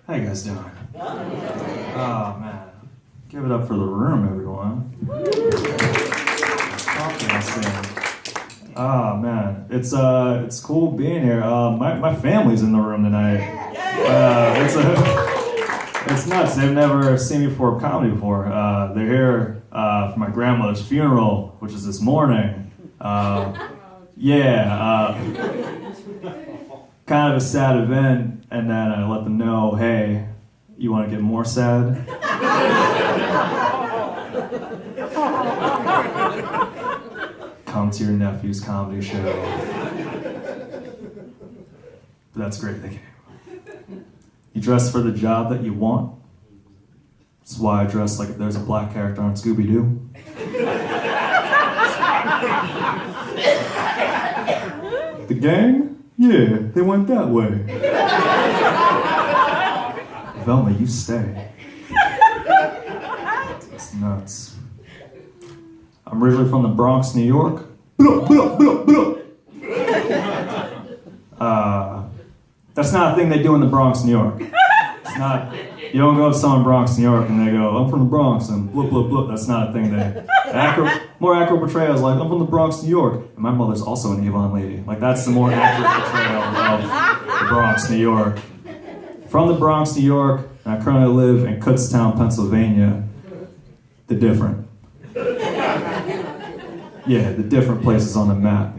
How you guys doing? Oh man, give it up for the room, everyone. What can I say? Oh man, it's cool being here. My family's in the room tonight. It's nuts. They've never seen me perform comedy before. They're here for my grandmother's funeral, which is this morning. Kind of a sad event, and then I let them know, hey, you want to get more sad? Come to your nephew's comedy show. But that's great, they came. You dress for the job that you want. That's why I dress like if there's a black character on Scooby-Doo. The gang? Yeah, they went that way. Velma, you stay. It's nuts. I'm originally from the Bronx, New York. That's not a thing they do in the Bronx, New York. It's not. You don't go to someone in Bronx, New York, and they go, I'm from the Bronx, and blah, blah, blah. That's not a thing. More accurate portrayal is like, I'm from the Bronx, New York, and my mother's also an Avon lady. Like, that's the more accurate portrayal of the Bronx, New York. From the Bronx, New York, and I currently live in Kutztown, Pennsylvania. The different. Yeah, the different places on the map.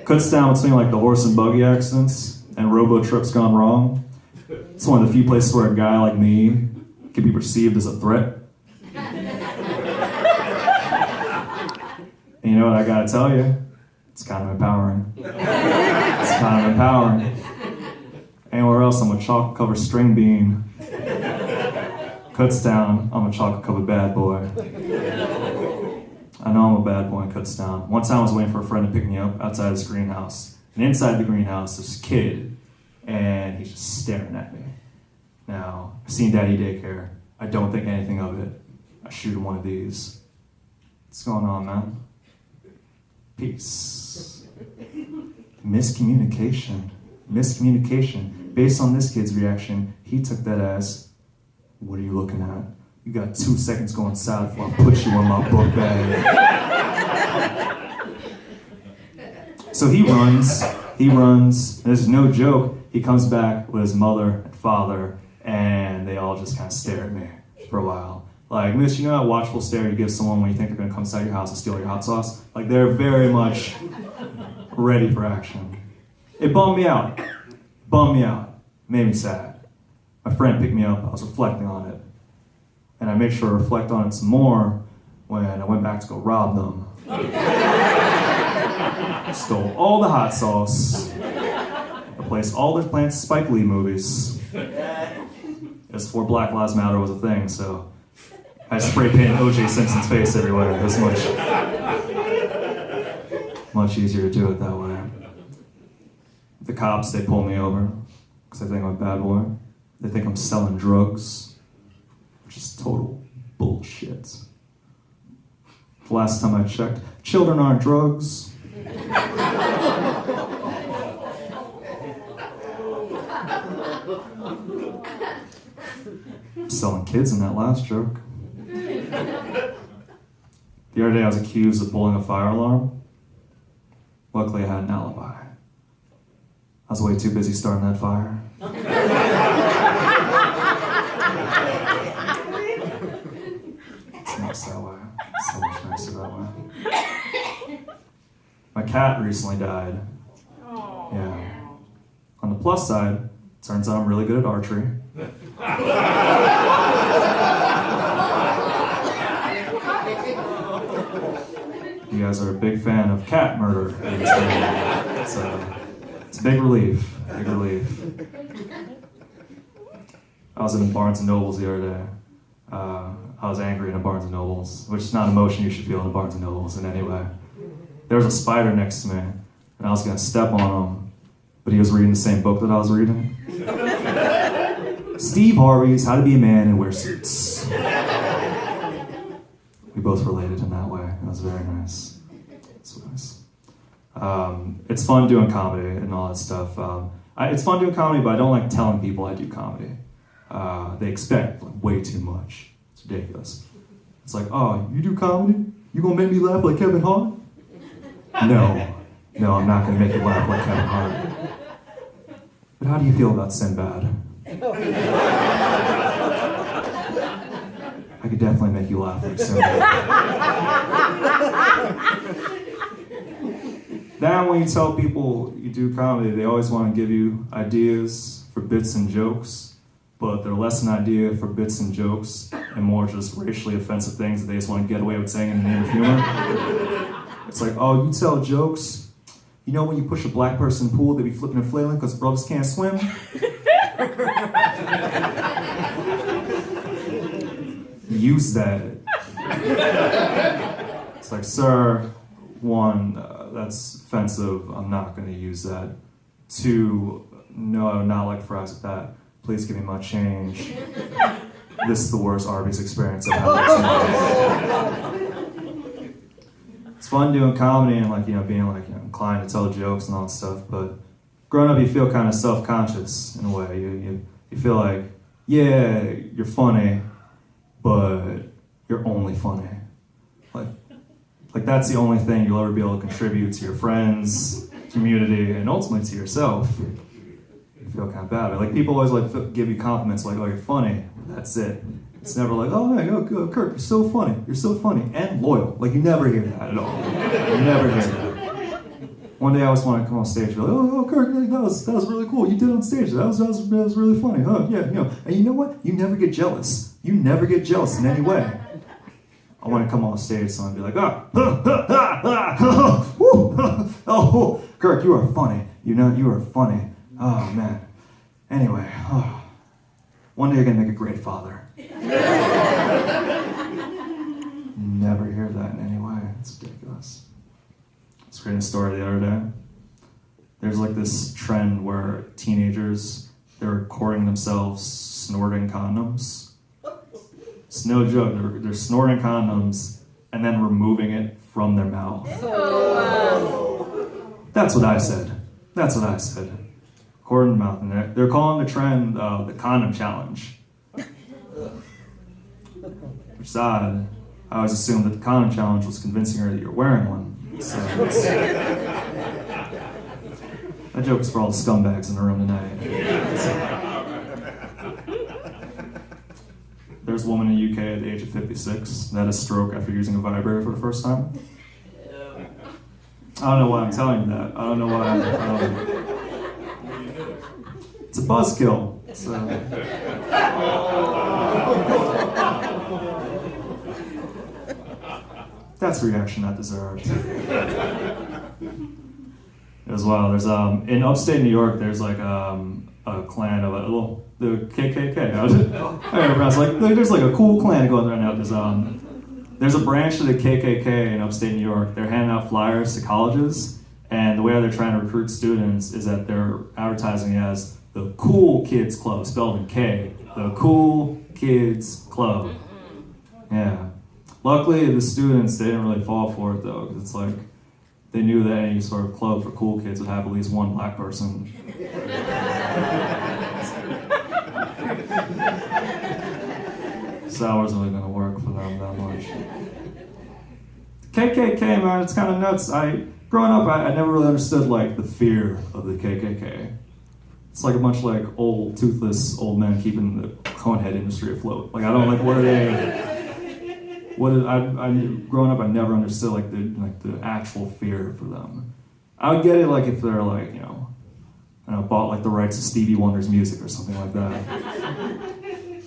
Kutztown between like the horse and buggy accidents and robo trips gone wrong. It's one of the few places where a guy like me can be perceived as a threat. And you know what I gotta tell you? It's kind of empowering. It's kind of empowering. Anywhere else, I'm a chocolate-covered string bean. Kutztown, I'm a chocolate-covered bad boy. I know I'm a bad boy in Kutztown. One time I was waiting for a friend to pick me up outside this greenhouse. And inside the greenhouse, there's a kid, and he's just staring at me. Now, I've seen Daddy Daycare. I don't think anything of it. I shoot him one of these. What's going on, man? Peace. Miscommunication. Based on this kid's reaction, he took that as, what are you looking at? You got 2 seconds going south before I put you in my book bag. So he runs, and this is no joke, he comes back with his mother and father, and they all just kind of stare at me for a while. Like, miss, you know that watchful stare you give someone when you think they're gonna come inside your house and steal your hot sauce? Like, they're very much ready for action. It bummed me out. Made me sad. My friend picked me up, I was reflecting on it. And I made sure to reflect on it some more when I went back to go rob them. Stole all the hot sauce. Replaced all their plants with Spike Lee movies. It was before Black Lives Matter was a thing, so I spray painted O.J. Simpson's face everywhere. It was much easier to do it that way. The cops, they pull me over because they think I'm a bad boy. They think I'm selling drugs, which is total bullshit. The last time I checked, children aren't drugs. I'm selling kids in that last joke. The other day I was accused of pulling a fire alarm. Luckily I had an alibi. I was way too busy starting that fire. It's nice that way. It's so much nicer that way. My cat recently died. Yeah. On the plus side, turns out I'm really good at archery. You guys are a big fan of cat murder. It's a big relief. I was in Barnes & Noble's the other day. I was angry in a Barnes & Noble's, which is not an emotion you should feel in a Barnes & Noble's in any way. There was a spider next to me, and I was gonna step on him, but he was reading the same book that I was reading. Steve Harvey's How to Be a Man and Wear Suits. We both related in that way. It was very nice. It's nice. It's fun doing comedy and all that stuff. It's fun doing comedy, but I don't like telling people I do comedy. they expect like, way too much. It's ridiculous. It's like, oh, you do comedy? You gonna make me laugh like Kevin Hart? No, I'm not gonna make you laugh like Kevin Hart. But how do you feel about Sinbad? I could definitely make you laugh like Sinbad. Now when you tell people you do comedy, they always want to give you ideas for bits and jokes, but they're less an idea for bits and jokes and more just racially offensive things that they just want to get away with saying in the name of humor. It's like, oh, you tell jokes? You know when you push a black person in the pool, they be flipping and flailing because brothers can't swim? Use that. It's like, sir, one, that's offensive. I'm not going to use that. Two, no, I would not like fries with that. Please give me my change. This is the worst Arby's experience I've had. It's fun doing comedy and like, being like, inclined to tell jokes and all that stuff, but growing up you feel kind of self-conscious in a way. You feel like, yeah, you're funny, but you're only funny. Like that's the only thing you'll ever be able to contribute to your friends, community, and ultimately to yourself. You feel kind of bad. Like people always like give you compliments like, oh, you're funny. That's it. It's never like, oh, hey, Kirk, you're so funny. You're so funny and loyal. Like you never hear that at all. You never hear that. One day I always want to come on stage and be like, oh, Kirk, that was really cool. You did it on stage. That was really funny. Oh, yeah, And you know what? You never get jealous. You never get jealous in any way. I want to come on stage so I'd be like, oh, Kirk, you are funny. You are funny. Oh, man. Anyway, one day you're going to make a great father. Never hear that in any way. It's ridiculous. I was reading a story the other day. There's like this trend where teenagers, they're recording themselves snorting condoms. It's no joke. They're snorting condoms and then removing it from their mouth. Oh, wow. That's what I said. Recording the mouth. And they're calling the trend the condom challenge. Which is odd. I always assumed that the condom challenge was convincing her that you're wearing one. So that joke is for all the scumbags in the room tonight. There's a woman in the UK at the age of 56 that had a stroke after using a vibrator for the first time. I don't know why I'm telling you that. I don't know why. It's a buzzkill. That's a reaction not deserved. As well, there's in upstate New York, there's like a clan of the KKK. There's like a cool clan going right now. There's a branch of the KKK in upstate New York. They're handing out flyers to colleges, and the way they're trying to recruit students is that they're advertising it as the Cool Kids Club, spelled in K. The Cool Kids Club. Yeah. Luckily, the students, they didn't really fall for it though, because it's like they knew that any sort of club for cool kids would have at least one black person. So that wasn't really going to work for them that much. KKK, man, it's kind of nuts. Growing up, I never really understood like the fear of the KKK. It's like a bunch of like old, toothless old men keeping the cone head industry afloat. Like I don't like growing up, I never understood like the actual fear for them. I would get it like if they're like bought like the rights to Stevie Wonder's music or something like that.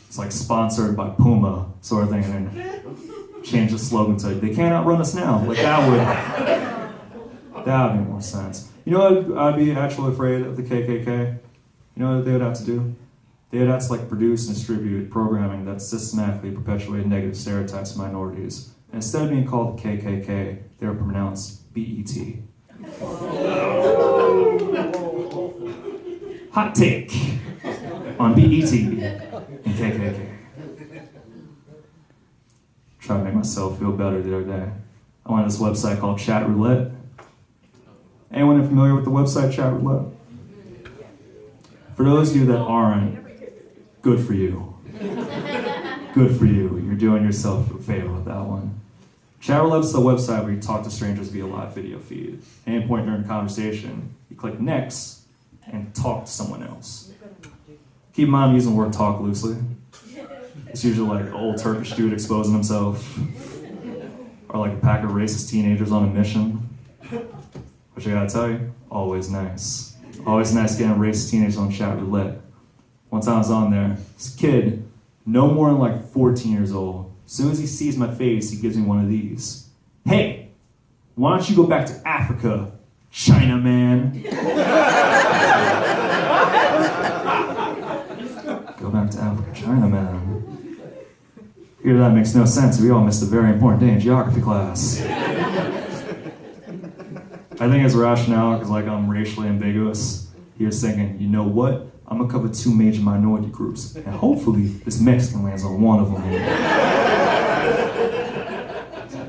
It's like sponsored by Puma sort of thing, and then change the slogan to "They can't outrun us now." Like that would make more sense. You know what? I'd be actually afraid of the KKK. You know what they would have to do? They would have to like produce and distribute programming that systematically perpetuated negative stereotypes of minorities. And instead of being called the KKK, they were pronounced BET. Hot take on BET and KKK. Trying to make myself feel better the other day. I went to this website called Chat Roulette. Anyone familiar with the website Chat Roulette? For those of you that aren't, Good for you. Good for you. You're doing yourself a favor with that one. Chatterlab's the website where you talk to strangers via live video feed. At any point during a conversation, you click next and talk to someone else. Keep in mind I'm using the word talk loosely. It's usually like an old Turkish dude exposing himself, or like a pack of racist teenagers on a mission. Which I gotta tell you, always nice. Always nice getting racist teenagers on chat roulette. One time I was on there, this kid, no more than like 14 years old, as soon as he sees my face, he gives me one of these. Hey, why don't you go back to Africa, China man? Go back to Africa, China man. Here, that makes no sense. We all missed a very important day in geography class. I think his rationale, because like I'm racially ambiguous, he was thinking, you know what? I'm gonna cover 2 major minority groups, and hopefully this Mexican lands on one of them.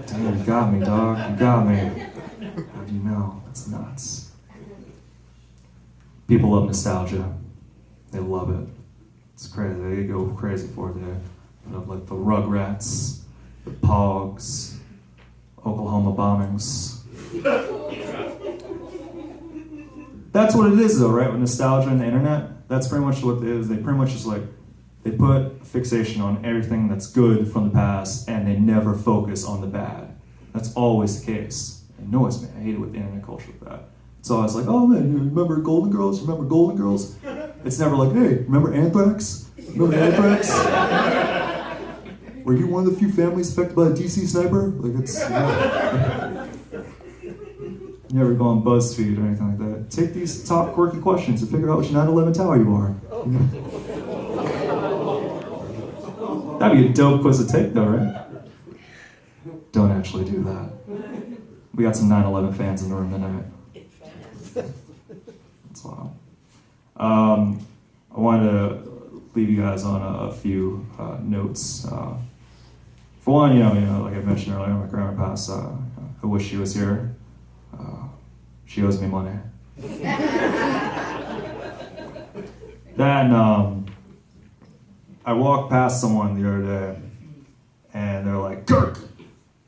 Damn, you got me, dog. You got me. How do you know? That's nuts. People love nostalgia. They love it. It's crazy. They go crazy for it. They love like the Rugrats, the Pogs, Oklahoma bombings. That's what it is though, right? With nostalgia and the internet, that's pretty much what it is. They pretty much just like, they put a fixation on everything that's good from the past and they never focus on the bad. That's always the case. It annoys me. I hate it with the internet culture with that. It's always like, oh man, you remember Golden Girls? Remember Golden Girls? It's never like, hey, remember Anthrax? Remember Anthrax? Were you one of the few families affected by a DC sniper? Like it's, you never go on BuzzFeed or anything like that. Take these top quirky questions and figure out which 9/11 tower you are. That'd be a dope quiz to take though, right? Don't actually do that. We got some 9/11 fans in the room tonight. That's wild. I wanted to leave you guys on a few notes. For one, you know, like I mentioned earlier, my grandma passed. I wish she was here. She owes me money. Then I walked past someone the other day, and they're like, "Kirk,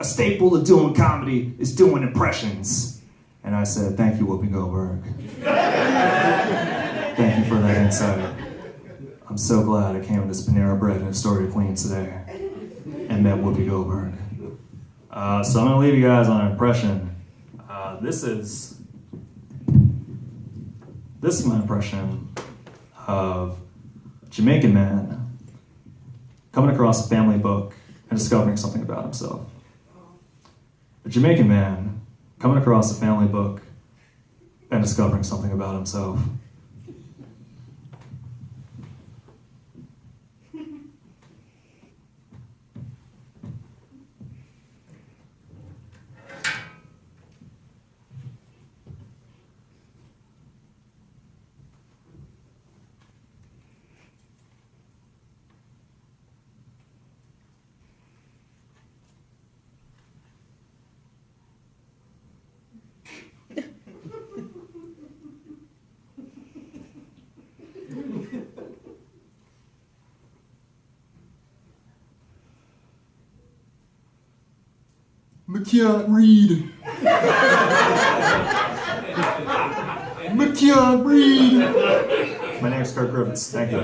a staple of doing comedy is doing impressions." And I said, "Thank you, Whoopi Goldberg. Thank you for that insight. I'm so glad I came to this Panera Bread in Astoria, Queens today and met Whoopi Goldberg." So I'm gonna leave you guys on an impression. This is my impression of a Jamaican man coming across a family book and discovering something about himself. A Jamaican man coming across a family book and discovering something about himself. I can't read. I can't read. My name's Kirk Griffiths. Thank you.